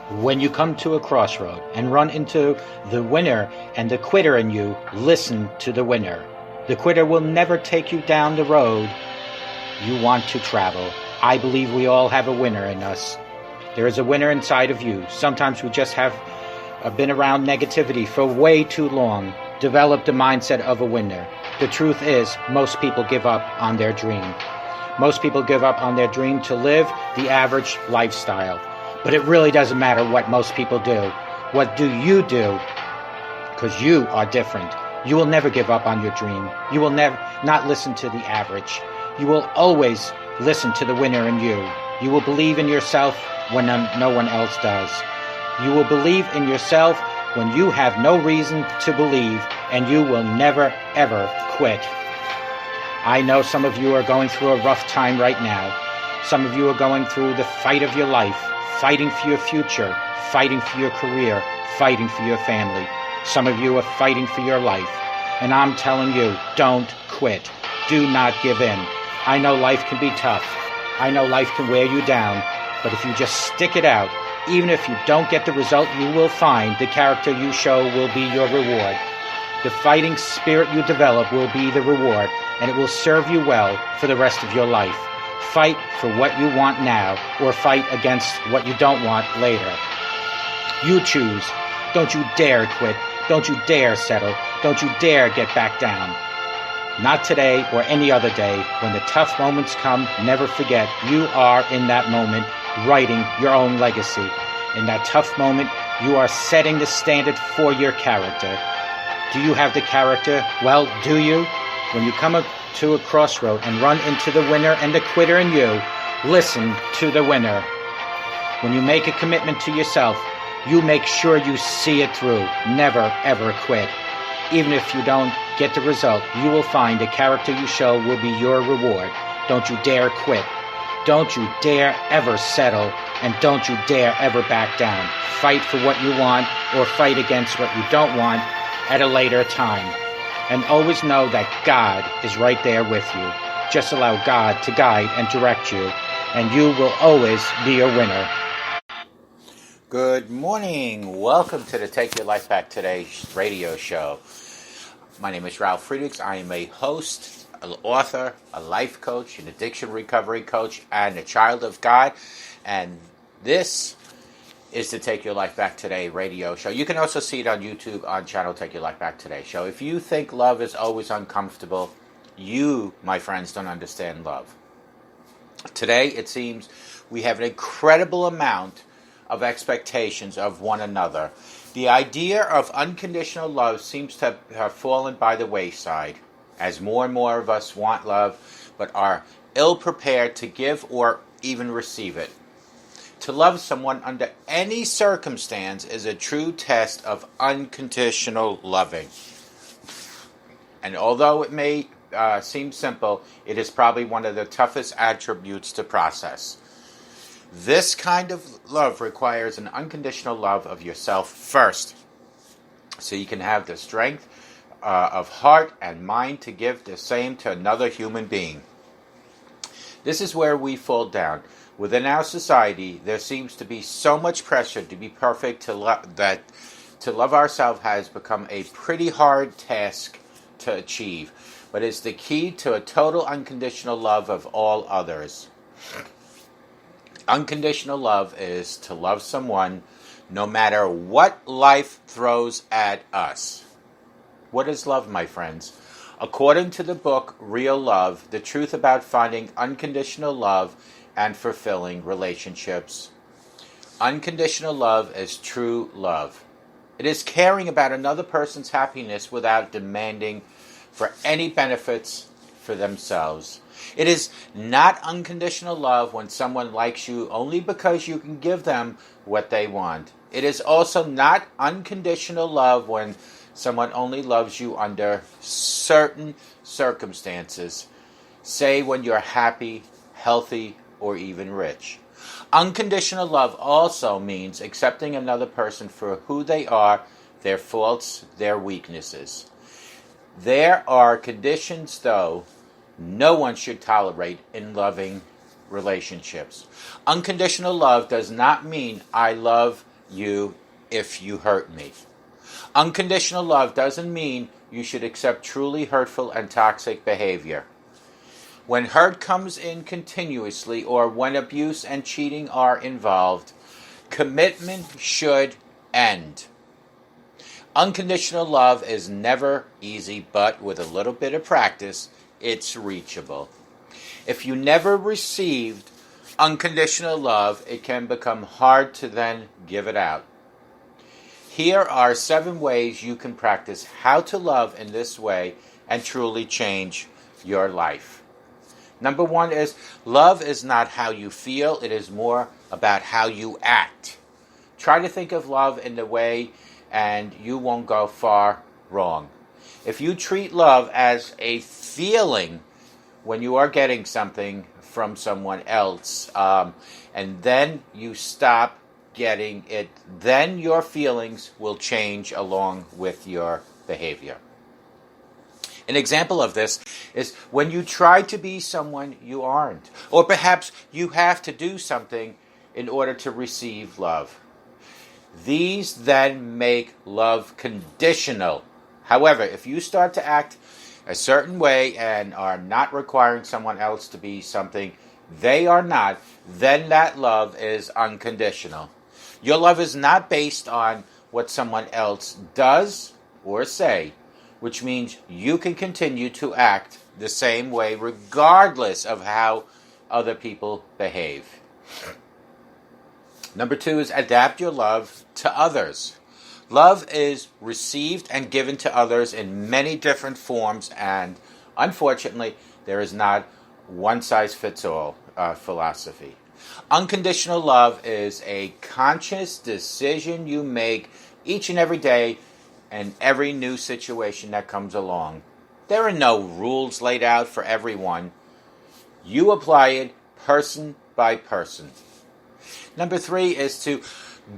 When you come to a crossroad and run into the winner and the quitter in you, listen to the winner. The quitter will never take you down the road you want to travel. I believe we all have a winner in us. There is a winner inside of you. Sometimes we just have been around negativity for way too long, developed the mindset of a winner. The truth is, most people give up on their dream. Most people give up on their dream to live the average lifestyle. But it really doesn't matter what most people do. What do you do? Because you are different. You will never give up on your dream. You will never not listen to the average. You will always listen to the winner in you. You will believe in yourself when no one else does. You will believe in yourself when you have no reason to believe, and you will never, ever quit. I know some of you are going through a rough time right now. Some of you are going through the fight of your life, fighting for your future, fighting for your career, fighting for your family. Some of you are fighting for your life. And I'm telling you, don't quit. Do not give in. I know life can be tough. I know life can wear you down. But if you just stick it out, even if you don't get the result you will find, the character you show will be your reward. The fighting spirit you develop will be the reward, and it will serve you well for the rest of your life. Fight for what you want now, or fight against what you don't want later. You choose. Don't you dare quit. Don't you dare settle. Don't you dare get back down. Not today or any other day. When the tough moments come, never forget you are in that moment writing your own legacy. In that tough moment, you are setting the standard for your character. Do you have the character? Well, do you? When you come to a crossroad and run into the winner and the quitter in you, listen to the winner. When you make a commitment to yourself, you make sure you see it through. Never, ever quit. Even if you don't get the result, you will find the character you show will be your reward. Don't you dare quit. Don't you dare ever settle, and don't you dare ever back down. Fight for what you want or fight against what you don't want at a later time. And always know that God is right there with you. Just allow God to guide and direct you, and you will always be a winner. Good morning. Welcome to the Take Your Life Back Today radio show. My name is Ralf Friedrichs. I am a host, an author, a life coach, an addiction recovery coach, and a child of God. And this is the Take Your Life Back Today radio show. You can also see it on YouTube on channel Take Your Life Back Today show. If you think love is always uncomfortable, you, my friends, don't understand love. Today, it seems we have an incredible amount of expectations of one another. The idea of unconditional love seems to have fallen by the wayside, as more and more of us want love, but are ill-prepared to give or even receive it. To love someone under any circumstance is a true test of unconditional loving. And although it may seem simple, it is probably one of the toughest attributes to process. This kind of love requires an unconditional love of yourself first, so you can have the strength of heart and mind to give the same to another human being. This is where we fall down. Within our society, there seems to be so much pressure to be perfect that to love ourselves has become a pretty hard task to achieve, but it's the key to a total unconditional love of all others. Unconditional love is to love someone no matter what life throws at us. What is love, my friends? According to the book Real Love, the truth about finding unconditional love and fulfilling relationships. Unconditional love is true love. It is caring about another person's happiness without demanding for any benefits for themselves. It is not unconditional love when someone likes you only because you can give them what they want. It is also not unconditional love when someone only loves you under certain circumstances, say when you're happy, healthy, or even rich. Unconditional love also means accepting another person for who they are, their faults, their weaknesses. There are conditions, though, no one should tolerate in loving relationships. Unconditional love does not mean I love you if you hurt me. Unconditional love doesn't mean you should accept truly hurtful and toxic behavior. When hurt comes in continuously or when abuse and cheating are involved, commitment should end. Unconditional love is never easy, but with a little bit of practice, it's reachable. If you never received unconditional love, it can become hard to then give it out. Here are 7 ways you can practice how to love in this way and truly change your life. Number 1 is, love is not how you feel, it is more about how you act. Try to think of love in the way and you won't go far wrong. If you treat love as a feeling when you are getting something from someone else, and then you stop getting it, then your feelings will change along with your behavior. An example of this is when you try to be someone you aren't, or perhaps you have to do something in order to receive love. These then make love conditional. However, if you start to act a certain way and are not requiring someone else to be something they are not, then that love is unconditional. Your love is not based on what someone else does or say, which means you can continue to act the same way regardless of how other people behave. Number 2 is adapt your love to others. Love is received and given to others in many different forms, and unfortunately, there is not one-size-fits-all philosophy. Unconditional love is a conscious decision you make each and every day and every new situation that comes along. There are no rules laid out for everyone. You apply it person by person. Number 3 is to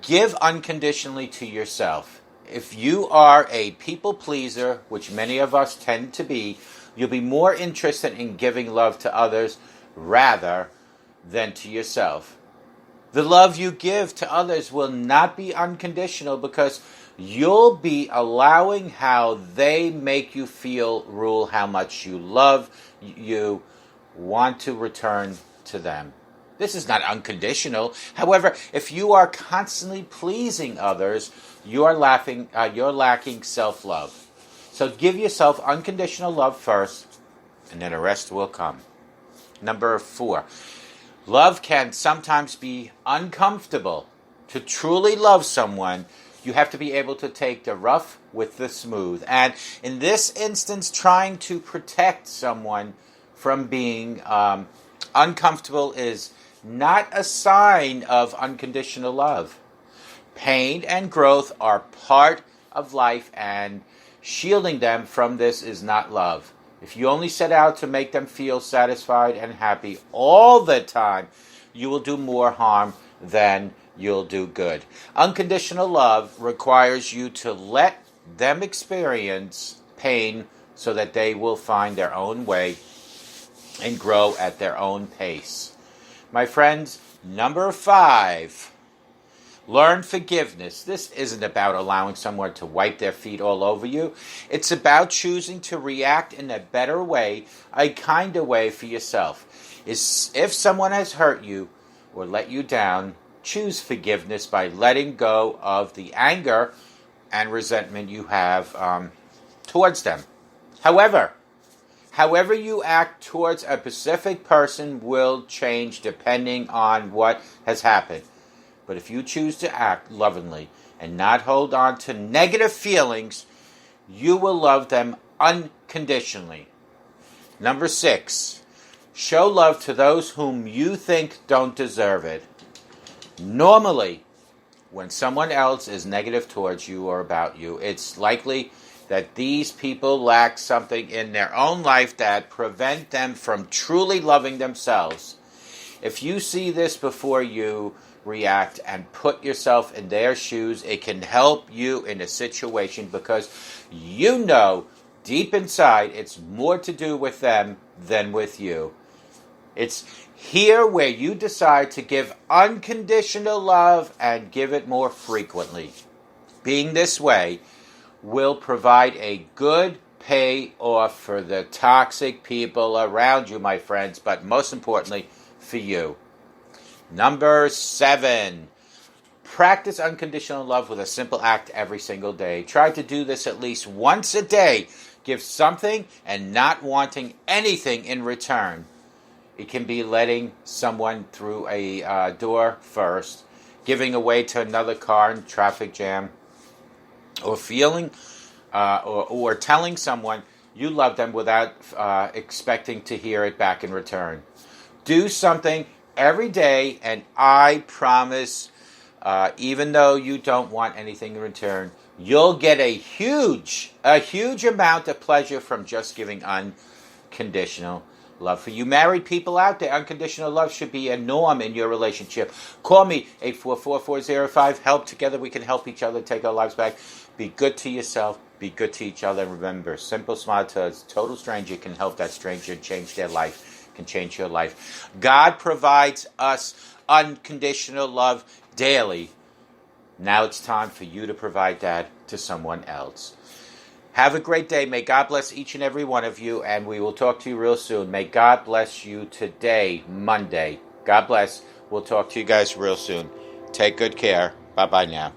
give unconditionally to yourself. If you are a people pleaser, which many of us tend to be, you'll be more interested in giving love to others rather than to yourself. The love you give to others will not be unconditional because you'll be allowing how they make you feel rule how much you love, you want to return to them. This is not unconditional. However, if you are constantly pleasing others, you're lacking self-love. So give yourself unconditional love first, and then the rest will come. Number 4, love can sometimes be uncomfortable. To truly love someone, you have to be able to take the rough with the smooth. And in this instance, trying to protect someone from being uncomfortable is not a sign of unconditional love. Pain and growth are part of life, and shielding them from this is not love. If you only set out to make them feel satisfied and happy all the time, you will do more harm than you'll do good. Unconditional love requires you to let them experience pain so that they will find their own way and grow at their own pace. My friends, number 5, learn forgiveness. This isn't about allowing someone to wipe their feet all over you. It's about choosing to react in a better way, a kinder way for yourself. If someone has hurt you or let you down, choose forgiveness by letting go of the anger and resentment you have towards them. However you act towards a specific person will change depending on what has happened. But if you choose to act lovingly and not hold on to negative feelings, you will love them unconditionally. Number 6, show love to those whom you think don't deserve it. Normally, when someone else is negative towards you or about you, it's likely that these people lack something in their own life that prevent them from truly loving themselves. If you see this before you react and put yourself in their shoes, it can help you in a situation because you know deep inside it's more to do with them than with you. It's Here where you decide to give unconditional love and give it more frequently. Being this way will provide a good payoff for the toxic people around you, my friends, but most importantly, for you. Number 7, practice unconditional love with a simple act every single day. Try to do this at least once a day. Give something and not wanting anything in return. It can be letting someone through a door first, giving away to another car in traffic jam, or feeling or telling someone you love them without expecting to hear it back in return. Do something every day, and I promise, even though you don't want anything in return, you'll get a huge amount of pleasure from just giving unconditional love. For you married people out there, unconditional love should be a norm in your relationship. Call me, 844-405-HELP. Together we can help each other take our lives back. Be good to yourself. Be good to each other. Remember, simple smile to a total stranger can help that stranger change their life, can change your life. God provides us unconditional love daily. Now it's time for you to provide that to someone else. Have a great day. May God bless each and every one of you, and we will talk to you real soon. May God bless you today, Monday. God bless. We'll talk to you guys real soon. Take good care. Bye-bye now.